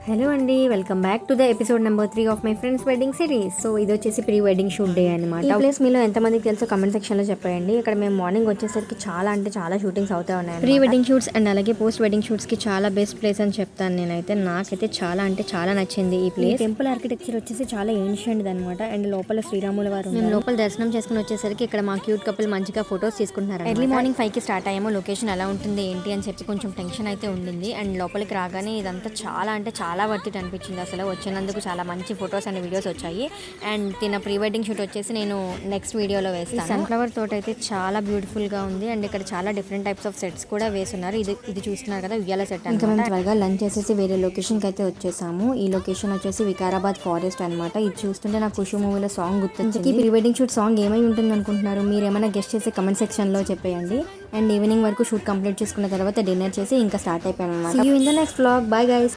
Hello అండి, welcome back to the episode number 3 of my friends wedding series. So ఇది వచ్చేసి pre wedding shoot day అనమాట. ఈ place మీలో ఎంతమందికి తెలుసో కమెంట్ సెక్షన్ లో చెప్పండి. ఇక్కడ మేము మార్నింగ్ వచ్చేసరికి చాలా షూటింగ్స్ అవుతా ఉన్నాయి. ప్రీ వెడ్డింగ్ షూట్స్ అండ్ అలాగే పోస్ట్ వెడ్డింగ్ షూట్స్ కి చాలా బెస్ట్ ప్లేస్ అని చెప్తాను నేనైతే. నాకైతే చాలా నచ్చింది ఈ ప్లేస్. టెంపుల్ ఆర్కిటెక్చర్ వచ్చేసి చాలా ఏన్షియంట్ అనమాట. అండ్ లోపల శ్రీరాముల వారు. మేము లోపల దర్శనం చేసుకుని వచ్చేసరికి ఇక్కడ మా క్యూట్ కపుల్ మంచిగా ఫొటోస్ తీసుకుంటున్నారు. ఎర్లీ మార్నింగ్ 5 కి స్టార్ట్ అయ్యాము. లొకేషన్ ఎలా ఉంటుంది ఏంటి అని చెప్పి కొంచెం టెన్షన్ అయితే ఉండింది. అండ్ లోపలికి రాగానే ఇదంతా చాలా వర్త్ ఇట్ అనిపించింది. అసలు వచ్చినందుకు చాలా మంచి ఫొటోస్ అండ్ వీడియోస్ వచ్చాయి. అండ్ తిన ప్రీ వెడ్డింగ్ షూట్ వచ్చేసి నేను నెక్స్ట్ వీడియోలో వేస్తాను. సన్ఫ్లవర్ తోట అయితే చాలా బ్యూటిఫుల్ గా ఉంది. అండ్ ఇక్కడ చాలా డిఫరెంట్ టైప్స్ ఆఫ్ సెట్స్ కూడా వేస్తున్నారు. ఇది చూస్తున్నారు కదా, ఉయ్యాల సెట్. ఇంకా మేము త్వరగా లంచ్ చేసేసి వేరే లొకేషన్ కి అయితే వచ్చేసాము. ఈ లొకేషన్ వచ్చేసి వికారాబాద్ ఫారెస్ట్ అనమాట. ఇది చూస్తుంటే నాకు ఖుషి మూవీలో సాంగ్ గుర్తొచ్చింది. ప్రీ వెడ్డింగ్ షూట్ సాంగ్ ఏమై ఉంటుంది అనుకుంటున్నారు? మీరు ఏమైనా గెస్ట్ చేసి కమెంట్ సెక్షన్ లో చెప్పేయండి. అండ్ ఈవినింగ్ వరకు షూట్ కంప్లీట్ చేసుకున్న తర్వాత డిన్నర్ చేసి ఇంకా స్టార్ట్ అయిపోయాను అనమాట. See you in the next vlog. Bye guys.